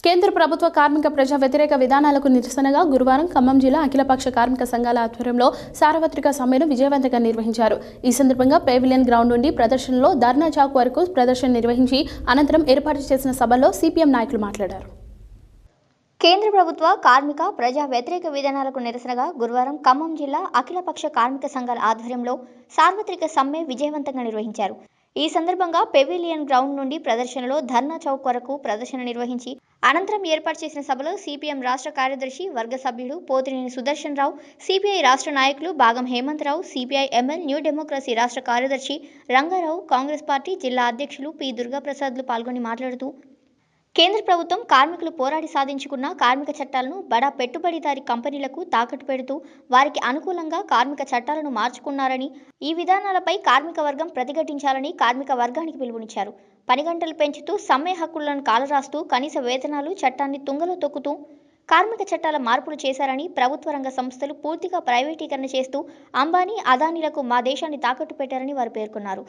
కేంద్ర ప్రభుత్వ కార్మిక ప్రజా వ్యతిరేక విధానాలకు నిరసనగా గురువారం ఖమ్మం జిల్లా అఖిలపక్ష కార్మిక సంఘాల ఆధ్వర్యంలో సార్వత్రిక సమ్మెను విజయవంతంగా నిర్వహించారు. ఈ సందర్భంగా పెవిలియన్ గ్రౌండ్ నుండి ప్రదర్శనలో ధర్నా చౌక్ వరకు ప్రదర్శన నిర్వహించి అనంతరం ఏర్పాటు చేసిన సభలో సిపిఎం నాయకులు మాట్లాడారు. కేంద్ర ప్రభుత్వ కార్మిక ప్రజా వ్యతిరేక విధానాలకు నిరసనగా గురువారం ఖమ్మం జిల్లా అఖిలపక్ష కార్మిక సంఘాల ఆధ్వర్యంలో సార్వత్రిక సమ్మె విజయవంతంగా నిర్వహించారు. ఈ సందర్భంగా పెవిలియన్ గ్రౌండ్ నుండి ప్రదర్శనలో ధర్నా చౌక్ వరకు ప్రదర్శన నిర్వహించి అనంతరం ఏర్పాటు చేసిన సభలో సిపిఎం రాష్ట్ర కార్యదర్శి వర్గ సభ్యుడు పోతినేని సుదర్శన్ రావు, సిపిఐ రాష్ట్ర నాయకులు భాగం Hemantha Rao, CPI ML new democracy రాష్ట్ర కార్యదర్శి రంగారావు, కాంగ్రెస్ పార్టీ జిల్లా అధ్యక్షులు పి దుర్గాప్రసాద్లు పాల్గొని మాట్లాడుతూ కేంద్ర ప్రభుత్వం కార్మికులు పోరాడి సాధించుకున్న కార్మిక చట్టాలను బడా పెట్టుబడిదారీ కంపెనీలకు తాకట్టు పెడుతూ వారికి అనుకూలంగా కార్మిక చట్టాలను మార్చుకున్నారని, ఈ విధానాలపై కార్మిక వర్గం ప్రతిఘటించాలని కార్మిక వర్గానికి పిలుపునిచ్చారు. పని గంటలు పెంచుతూ సమ్మె హక్కులను కాలరాస్తూ కనీస వేతనాలు చట్టాన్ని తుంగలో తొక్కుతూ కార్మిక చట్టాల మార్పులు చేశారని, ప్రభుత్వ రంగ సంస్థలు పూర్తిగా ప్రైవేటీకరణ చేస్తూ అంబానీ, అదానీలకు మా దేశాన్ని తాకట్టు పెట్టారని వారు పేర్కొన్నారు.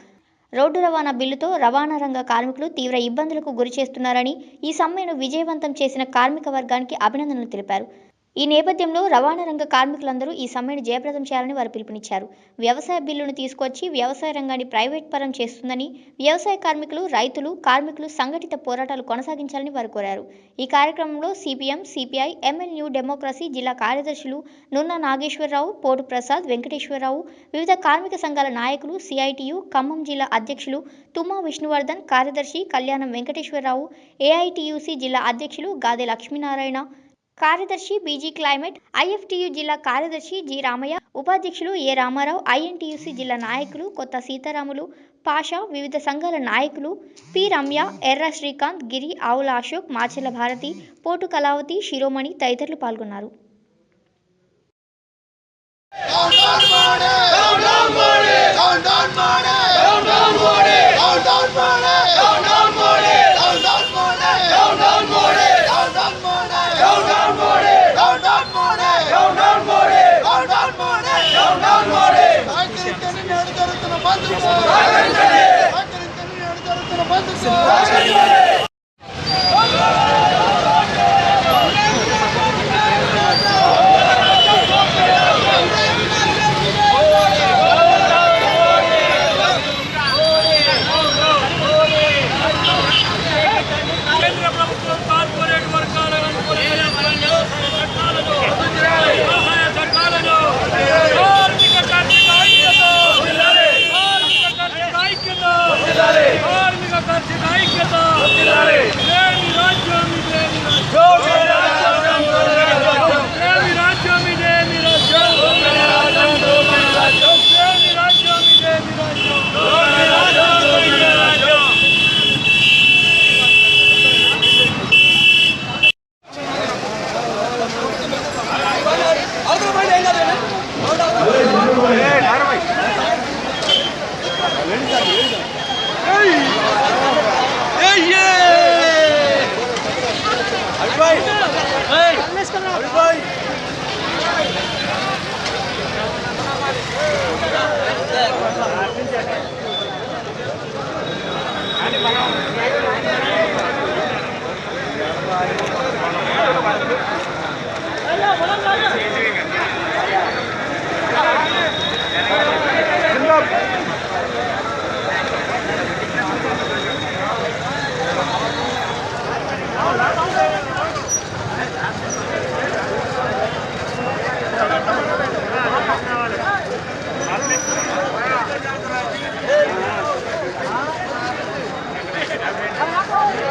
రోడ్డు రవాణా బిల్లుతో రవాణా రంగ కార్మికులు తీవ్ర ఇబ్బందులకు గురి చేస్తున్నారని, ఈ సమ్మెను విజయవంతం చేసిన కార్మిక వర్గానికి అభినందనలు తెలిపారు. ఈ నేపథ్యంలో రవాణా రంగ కార్మికులందరూ ఈ సమ్మెను జయప్రదం చేయాలని వారు పిలుపునిచ్చారు. వ్యవసాయ బిల్లును తీసుకొచ్చి వ్యవసాయ రంగాన్ని ప్రైవేట్ పరం చేస్తుందని, వ్యవసాయ కార్మికులు, రైతులు, కార్మికులు సంఘటిత పోరాటాలు కొనసాగించాలని వారు కోరారు. ఈ కార్యక్రమంలో CPM, CPI, ML new democracy జిల్లా కార్యదర్శులు నున్న నాగేశ్వరరావు, పోటు ప్రసాద్, వెంకటేశ్వరరావు, వివిధ కార్మిక సంఘాల నాయకులు, సిఐటియు ఖమ్మం జిల్లా అధ్యక్షులు తుమ్మా విష్ణువర్ధన్, కార్యదర్శి కళ్యాణం వెంకటేశ్వరరావు, ఏఐటియుసి జిల్లా అధ్యక్షులు గాదె లక్ష్మీనారాయణ, కార్యదర్శి బీజీ క్లైమేట్, ఐఎఫ్టియు జిల్లా కార్యదర్శి జి రామయ్య, ఉపాధ్యక్షులు ఏ రామారావు, ఐఎన్టీయూసీ జిల్లా నాయకులు కొత్త సీతారాములు, పాషా, వివిధ సంఘాల నాయకులు పి రమ్య, ఎర్ర శ్రీకాంత్, గిరి, ఆవుల అశోక్, మాచెల్ల భారతి, పోటు కళావతి, శిరోమణి తదితరులు పాల్గొన్నారు. Bye.